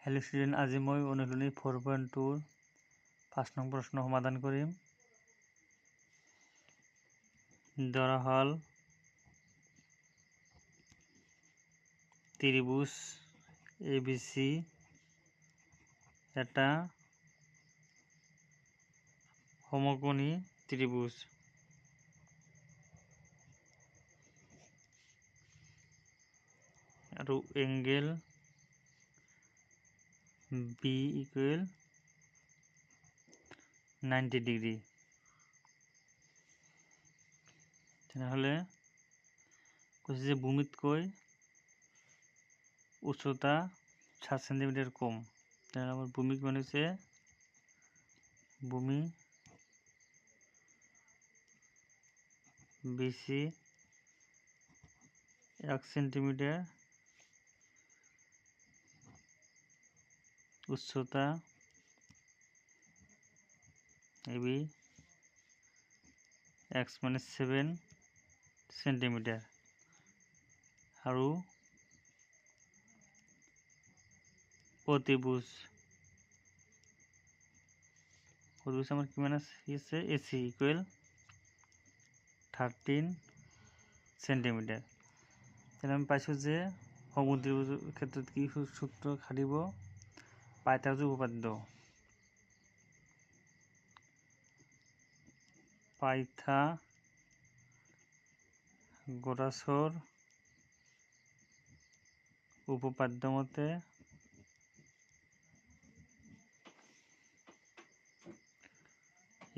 Hello student, আজি মই অনুশীলনী 4.2 5 নং প্রশ্ন সমাধান কৰিম। ধৰা হল ত্রিভুজ ABC এটা সমকোণী ত্রিভুজ। আৰু এঙ্গেল B ইকুৱেল 90 ডিগ্ৰী। তেনেহলে কৈছে যে ভূমিতকৈ উচ্চতা 7 সেন্টিমিটার কম। তাহলে আমার ভূমি মানে হচ্ছে ভূমি BC 1 সেন্টিমিটার, উচ্চতা AB x মানে 7 সেন্টিমিটার। আৰু অতিভুজ আমার কিমান আছে AC ইকুৱেল 13 সেন্টিমিটার। তাহলে আমি পাইছো যে সমদ্বিভুজের ক্ষেত্রে কি সূত্র খাটিব, পাইথাগোরাস উপপাদ্য। পাইথাগোরাসৰ উপপাদ্য মতে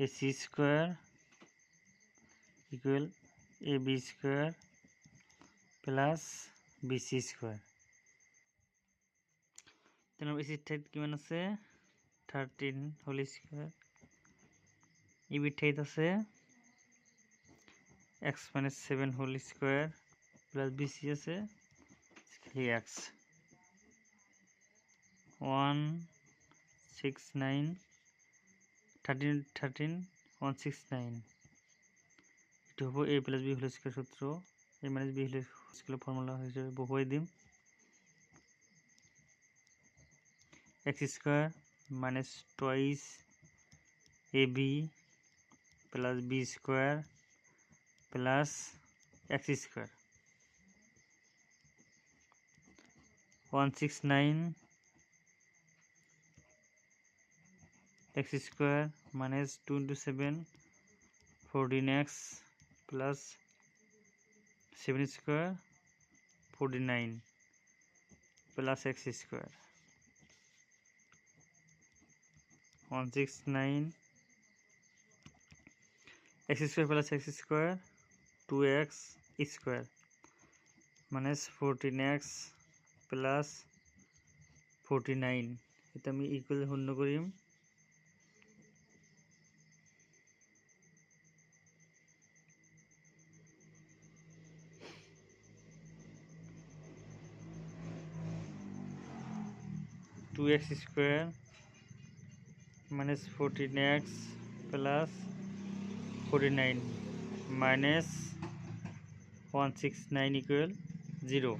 AC square equal AB square plus BC square. তাহলে AC ঠাইত কিমান আছে 13 হোল স্কয়ার, AB ঠাইত আছে x minus 7 whole square plus BC আছে x 169 13 169। এটা হবো a plus b whole square সূত্র। a minus b whole square formula হিসেবে বহুয়াই দিম। x square minus twice ab plus b square plus x square 169 x square minus 2 into 7 14x plus 7 square 49 plus x square 169 x square plus x square 2x square minus 14x plus 49। এটা আমি equal শূন্য কৰিম। Two x square minus 14x plus 49 minus 169 equal 0।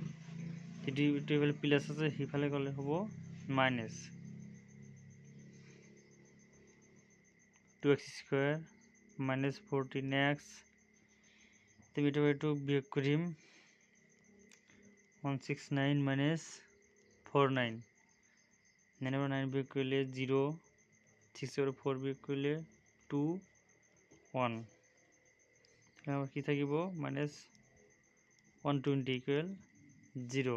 Table plus আছে সিফালে গলে হ'ব minus 2x square minus 14x। তুমি এটা বিয়োগ করিম 169 মাইনাস 49 9 বিয়োগ করলে 0 6 4 বিয়োগ করলে 2 1। তাহলে আমার কি থাকিব মাইনাস 120 ইকুয়াল 0।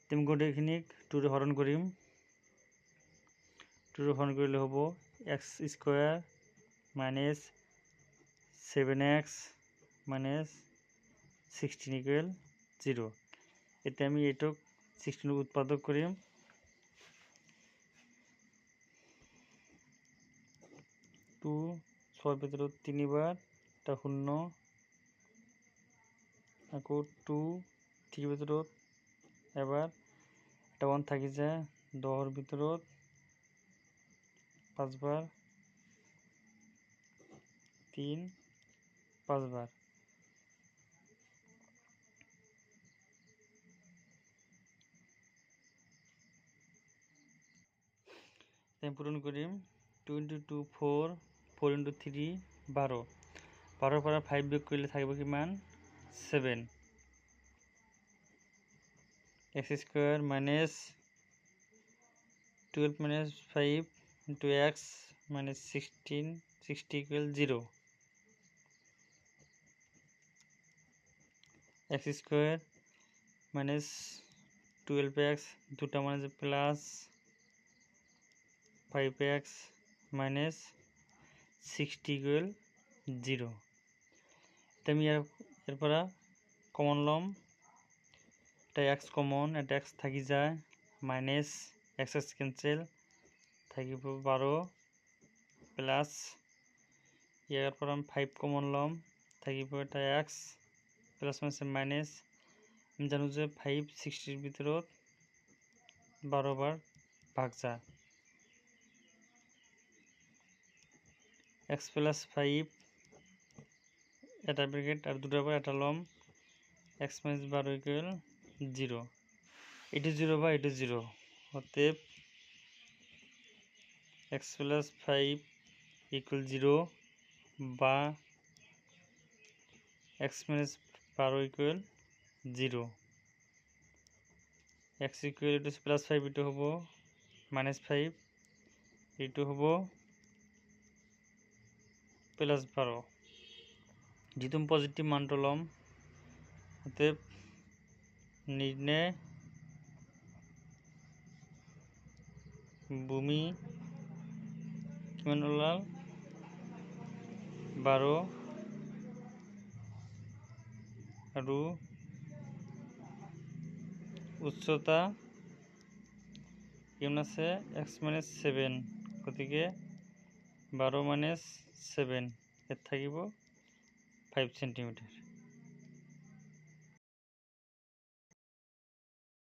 তুমি গোটেইখিনিক 2 ৰে হৰণ কৰিম। 2 ৰে হৰণ কৰিলে হ'ব x square minus 7x minus 16 equal 0। এটা আমি এটক 16 উৎপাদক কৰিম। 2 6 ভিতরে 3 বার এটা শূন্য, আকৌ 2 3 ভিতরে এবার এটা 1 থাকি যায় 10 ভিতরে 5 বার 3 5 বার। আমি পূরণ করি 2 × 2 4, 4 × 3 12, 12 পর 5 বিয়োগ করলে থাকবে কি মান 7, x² minus 12 minus 5 into x minus 16 60 equal 0, x² minus 12x দুটা মানে প্লাস 5x minus 60 equal 0। এটা আমি এরপর কমন লম, এটা x কমন, এটা x থাকি যায় মাইনাস x ক্যান্সেল থাকিব 12 প্লাস ইয়ার পর আমি 5 কমন লম থাকিব এটা x প্লাস মাইনাস আমি জানো যে 5 60 এর ভিতরত 12 বার ভাগ যায় x প্লাস 5 এটা ব্র্যাকেট আর দুটো বার এটা লম x minus 12 equal 0, এটা 0 বা এটা 0, অতএব x plus 5 equal 0 বা x minus 12 equal 0, x equal to plus 5 এটা হবো minus 5, এটা হবো plus 12, যেহেতু পজিটিভ মান লম অতএব নির্ণয় ভূমি কিমানলাল 12 আৰু উচ্চতা কিমান আছে x minus 7, গতিকে 12 minus 7 এর থাকিব 5 সেন্টিমিটার।